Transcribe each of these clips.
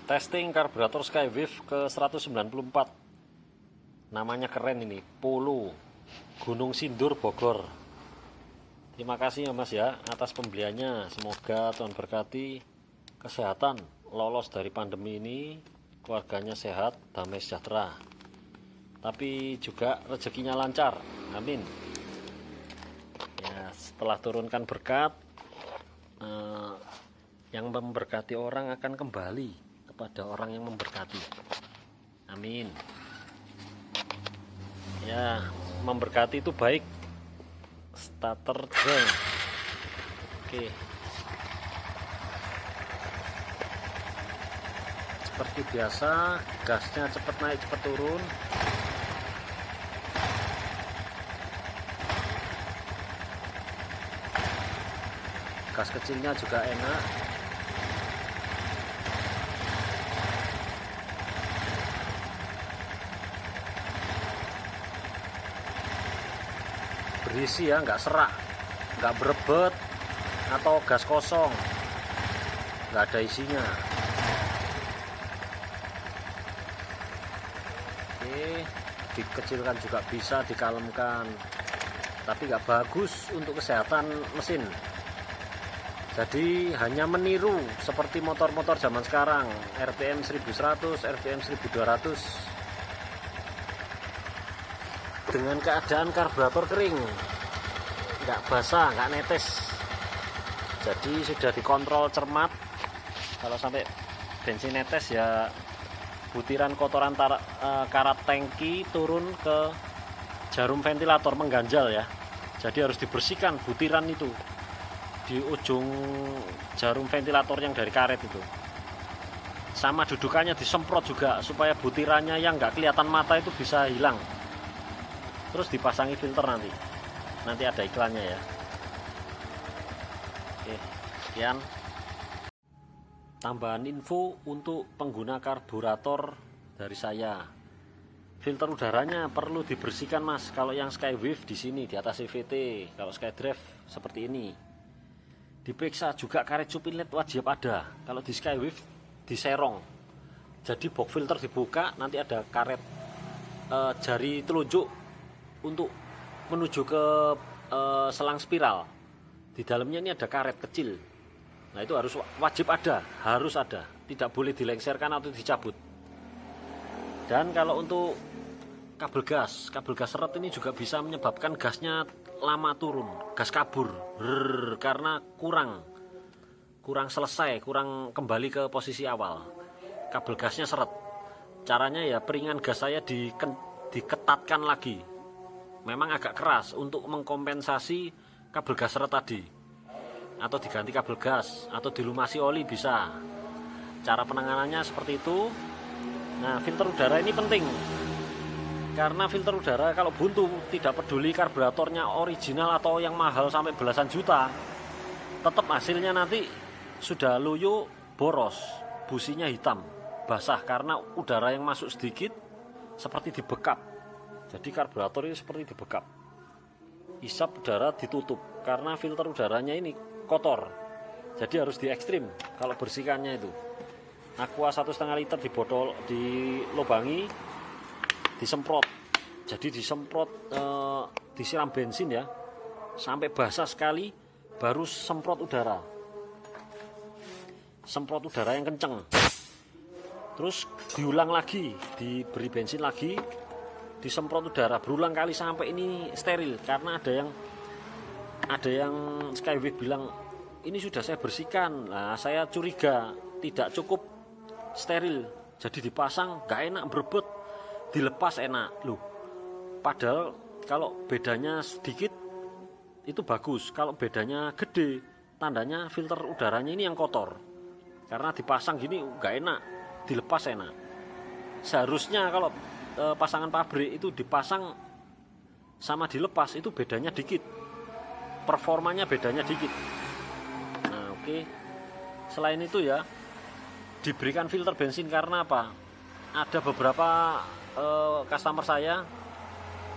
Testing karburator Skywave ke 194. Namanya keren ini, Polo Gunung Sindur Bogor. Terima kasih ya Mas ya atas pembeliannya. Semoga Tuhan berkati kesehatan, lolos dari pandemi ini, keluarganya sehat, damai sejahtera. Tapi juga rezekinya lancar. Amin. Ya, setelah turunkan berkat, yang memberkati orang akan kembali kepada orang yang memberkati. Amin. Ya, memberkati itu baik. Starter jeng. Oke. Seperti biasa, gasnya cepat naik, cepat turun. Gas kecilnya juga enak. Berisi ya, nggak serak, nggak berebet atau gas kosong, nggak ada isinya. Oke, dikecilkan juga bisa, dikalemkan, tapi nggak bagus untuk kesehatan mesin. Jadi hanya meniru seperti motor-motor zaman sekarang, RPM 1100, RPM 1200, dengan keadaan karburator kering, nggak basah, nggak netes. Jadi sudah dikontrol cermat. Kalau sampai bensin netes ya butiran kotoran karat tangki turun ke jarum ventilator, mengganjal ya. Jadi harus dibersihkan butiran itu di ujung jarum ventilator yang dari karet itu. Sama dudukannya disemprot juga supaya butirannya yang nggak kelihatan mata itu bisa hilang. Terus dipasangi filter nanti ada iklannya ya. Oke, sekian tambahan info untuk pengguna karburator dari saya. Filter udaranya perlu dibersihkan Mas. Kalau yang Skywave di sini di atas CVT, kalau Skydrive seperti ini. Diperiksa juga karet cuping LED wajib ada. Kalau di Skywave diserong. Jadi box filter dibuka, nanti ada karet jari telunjuk untuk menuju ke selang spiral. Di dalamnya ini ada karet kecil. Nah itu harus wajib ada, harus ada, tidak boleh dilengserkan atau dicabut. Dan kalau untuk kabel gas seret ini juga bisa menyebabkan gasnya lama turun, gas kabur, karena kurang selesai, kurang kembali ke posisi awal. Kabel gasnya seret. Caranya ya peringan gas saya diketatkan lagi. Memang agak keras untuk mengkompensasi kabel gas seret tadi, atau diganti kabel gas, atau dilumasi oli bisa. Cara penanganannya seperti itu. Nah, filter udara ini penting, karena filter udara kalau buntu, tidak peduli karburatornya original atau yang mahal sampai belasan juta, tetap hasilnya nanti sudah loyo, boros, businya hitam, basah karena udara yang masuk sedikit seperti dibekap. Jadi karburator ini seperti dibekap. Isap udara ditutup karena filter udaranya ini kotor. Jadi harus di ekstrim kalau bersihkannya itu. Aqua 1,5 liter di botol, dilubangi, disemprot. Jadi disemprot, disiram bensin ya, sampai basah sekali, baru semprot udara. Semprot udara yang kenceng. Terus diulang lagi, diberi bensin lagi, disemprot udara berulang kali sampai ini steril. Karena ada yang Skywave bilang ini sudah saya bersihkan. Nah, saya curiga tidak cukup steril. Jadi dipasang nggak enak, berebut, dilepas enak loh. Padahal kalau bedanya sedikit itu bagus. Kalau bedanya gede, tandanya filter udaranya ini yang kotor. Karena dipasang gini nggak enak, dilepas enak. Seharusnya kalau pasangan pabrik itu dipasang sama dilepas itu bedanya dikit, performanya bedanya dikit. Nah oke. Selain itu ya diberikan filter bensin karena apa? Ada beberapa customer saya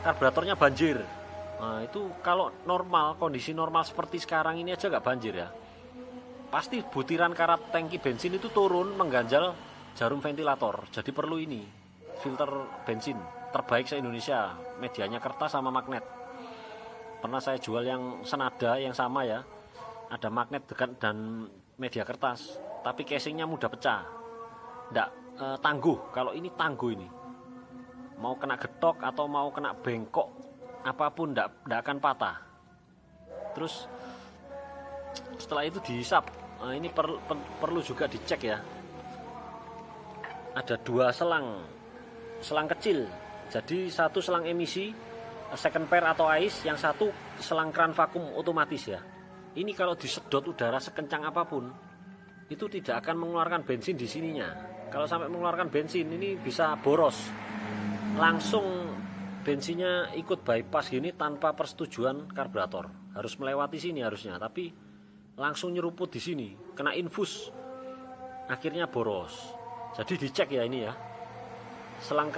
karburatornya banjir. Nah itu kalau normal, kondisi normal seperti sekarang ini aja nggak banjir ya. Pasti butiran karat tangki bensin itu turun, mengganjal jarum ventilator. Jadi perlu ini filter bensin terbaik se-Indonesia, medianya kertas sama magnet. Pernah saya jual yang senada yang sama ya, ada magnet dan media kertas, tapi casingnya mudah pecah, nggak tangguh. Kalau ini tangguh, ini mau kena getok atau mau kena bengkok apapun nggak akan patah. Terus setelah itu dihisap. Nah, ini perlu juga dicek ya, ada 2 selang kecil, jadi satu selang emisi second pair atau ice, yang satu selang keran vakum otomatis ya. Ini kalau disedot udara sekencang apapun itu tidak akan mengeluarkan bensin di sininya. Kalau sampai mengeluarkan bensin ini bisa boros, langsung bensinnya ikut bypass gini tanpa persetujuan karburator. Harus melewati sini harusnya, tapi langsung nyeruput di sini, kena infus, akhirnya boros. Jadi dicek ya ini ya, selang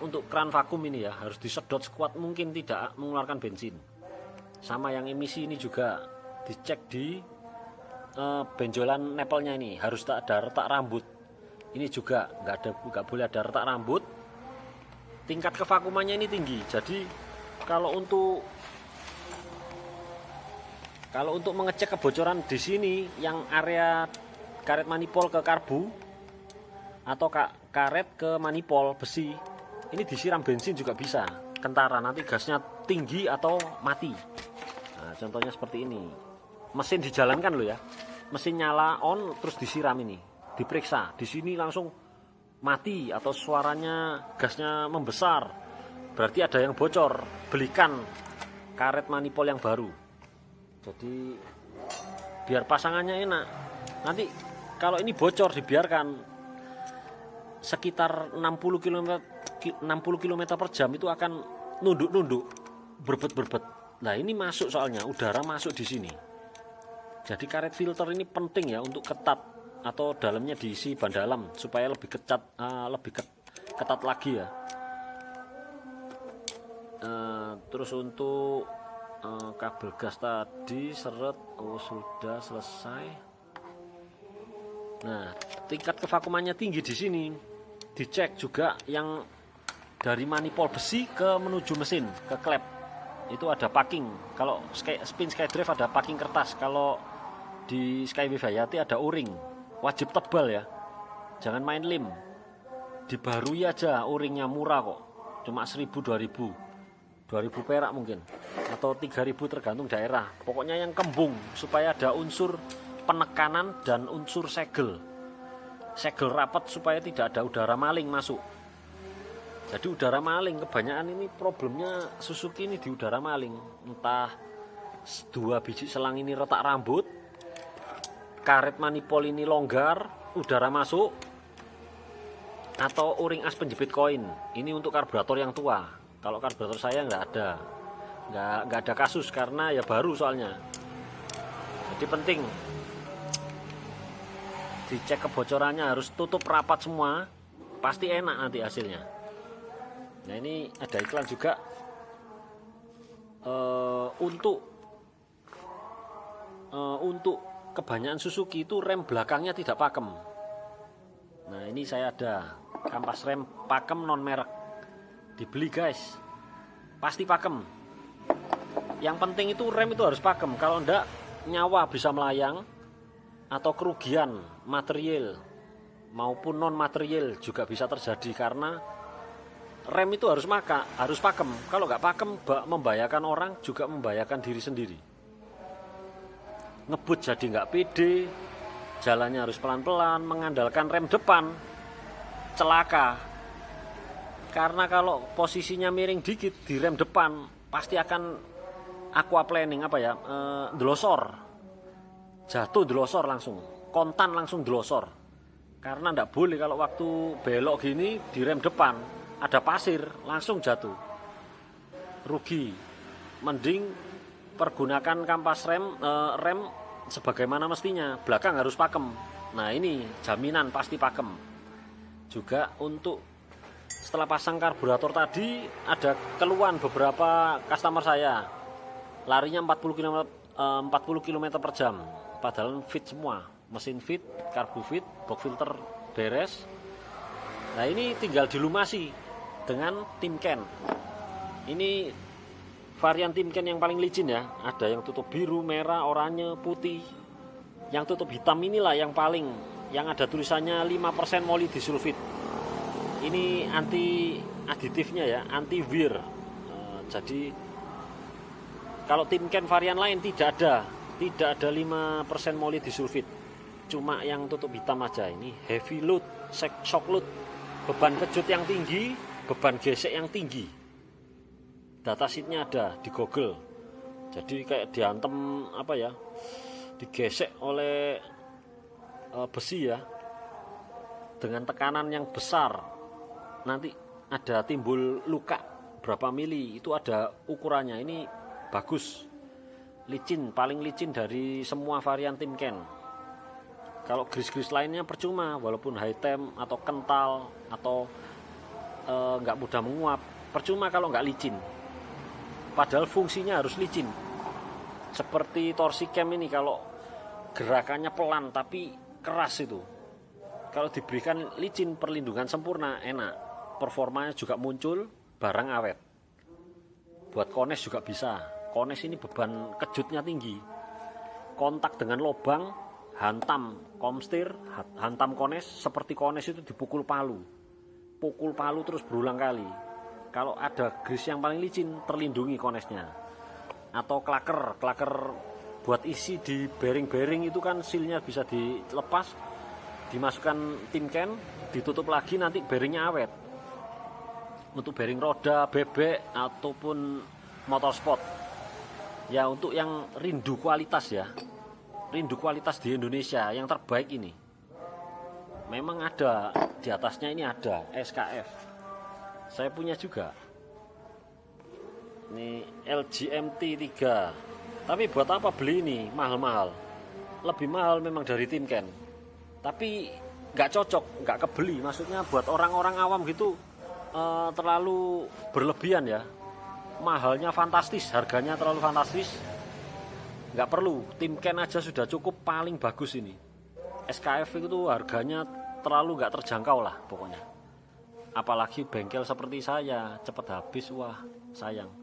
untuk keran vakum ini ya harus disedot sekuat mungkin, tidak mengeluarkan bensin. Sama yang emisi ini juga dicek di benjolan nepelnya, ini harus tak ada retak rambut. Ini juga nggak boleh ada retak rambut. Tingkat kevakumannya ini tinggi. Jadi kalau untuk mengecek kebocoran di sini, yang area karet manifold ke karbu atau karet ke manifold besi, ini disiram bensin juga bisa, kentara, nanti gasnya tinggi atau mati. Nah, contohnya seperti ini. Mesin dijalankan loh ya, mesin nyala on terus disiram, ini diperiksa, di sini langsung mati atau suaranya gasnya membesar, berarti ada yang bocor. Belikan karet manifold yang baru. Jadi biar pasangannya enak. Nanti kalau ini bocor dibiarkan sekitar 60 km per jam itu akan nunduk, berbet. Nah, ini masuk, soalnya udara masuk di sini. Jadi karet filter ini penting ya untuk ketat, atau dalamnya diisi ban dalam supaya lebih ketat lagi ya. Terus untuk kabel gas tadi seret, sudah selesai. Nah, tingkat kevakumannya tinggi di sini. Dicek juga yang dari manifold besi ke menuju mesin ke klep. Itu ada packing. Kalau spin SkyDrive ada packing kertas. Kalau di Skywave Hayati ada o-ring. Wajib tebal ya. Jangan main lem. Dibarui aja, o-ringnya murah kok. Cuma 1.000-2.000 perak mungkin, atau 3.000 tergantung daerah. Pokoknya yang kembung supaya ada unsur penekanan dan unsur segel rapat supaya tidak ada udara maling masuk. Jadi udara maling kebanyakan ini problemnya Suzuki ini di udara maling. Entah 2 biji selang ini retak rambut, karet manifold ini longgar, udara masuk, atau o-ring as penjepit koin. Ini untuk karburator yang tua. Kalau karburator saya nggak ada kasus karena ya baru soalnya. Jadi penting dicek kebocorannya, harus tutup rapat semua, pasti enak nanti hasilnya. Nah, ini ada iklan juga untuk kebanyakan Suzuki itu rem belakangnya tidak pakem. Nah, ini saya ada kampas rem pakem non merek, dibeli guys, pasti pakem. Yang penting itu rem itu harus pakem, kalau enggak nyawa bisa melayang atau kerugian material maupun non material juga bisa terjadi, karena rem itu harus pakem. Kalau nggak pakem membahayakan orang, juga membahayakan diri sendiri. Ngebut jadi nggak pede, jalannya harus pelan-pelan, mengandalkan rem depan, celaka. Karena kalau posisinya miring dikit di rem depan, pasti akan aquaplaning, delosor. Jatuh delosor langsung, kontan langsung delosor. Karena nggak boleh kalau waktu belok gini di rem depan ada pasir, langsung jatuh. Rugi. Mending pergunakan kampas rem sebagaimana mestinya, belakang harus pakem. Nah, ini jaminan pasti pakem. Juga untuk setelah pasang karburator tadi, ada keluhan beberapa customer saya, larinya 40 km per jam, padahal fit semua. mesin fit, karbu fit, box filter beres. Nah ini tinggal dilumasi dengan Timken. Ini varian Timken yang paling licin ya. Ada yang tutup biru, merah, oranye, putih. Yang tutup hitam inilah yang ada tulisannya 5% molybdisulfit. Ini anti aditifnya ya, anti wear. Jadi kalau Timken varian lain tidak ada 5% molybdisulfit. Cuma yang tutup hitam aja. Ini heavy load, shock load, beban kejut yang tinggi, beban gesek yang tinggi. Datasheetnya ada di Google. Jadi kayak diantem digesek oleh besi ya, dengan tekanan yang besar. Nanti ada timbul luka berapa mili, itu ada ukurannya. Ini bagus, licin, paling licin dari semua varian Timken. Kalau gris-gris lainnya percuma, walaupun high temp atau kental atau nggak mudah menguap, percuma kalau nggak licin. Padahal fungsinya harus licin. Seperti torsi cam ini, kalau gerakannya pelan tapi keras itu, kalau diberikan licin, perlindungan sempurna, enak, performanya juga muncul, barang awet. Buat kones juga bisa. Kones ini beban kejutnya tinggi, kontak dengan lubang, hantam komstir, hantam kones, seperti kones itu dipukul palu, terus berulang kali. Kalau ada gris yang paling licin, terlindungi konesnya. Atau klaker buat isi di bearing itu kan sealnya bisa dilepas, dimasukkan Timken, ditutup lagi, nanti bearingnya awet. Untuk bearing roda, bebek ataupun motorsport ya, untuk yang rindu kualitas ya, rindu kualitas di Indonesia yang terbaik ini. Memang ada di atasnya, ini ada SKF, saya punya juga. Ini LGMT 3. Tapi buat apa beli ini mahal-mahal? Lebih mahal memang dari Timken. Tapi nggak cocok, nggak kebeli. Maksudnya buat orang-orang awam gitu terlalu berlebihan ya. Mahalnya fantastis, harganya terlalu fantastis. Nggak perlu, Timken aja sudah cukup, paling bagus ini. SKF itu harganya terlalu nggak terjangkau lah pokoknya. Apalagi bengkel seperti saya, cepat habis, wah sayang.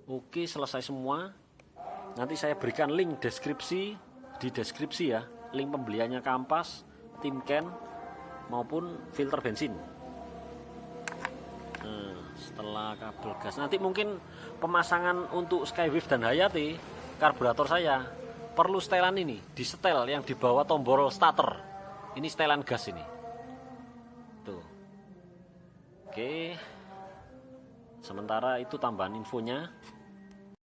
Oke, selesai semua. Nanti saya berikan link di deskripsi ya, link pembeliannya kampas, Timken maupun filter bensin. Nah, setelah kabel gas, nanti mungkin pemasangan untuk Skywave dan Hayati karburator saya perlu setelan ini, di setel yang di bawah tombol starter. Ini setelan gas ini. Tuh. Oke. Sementara itu tambahan infonya.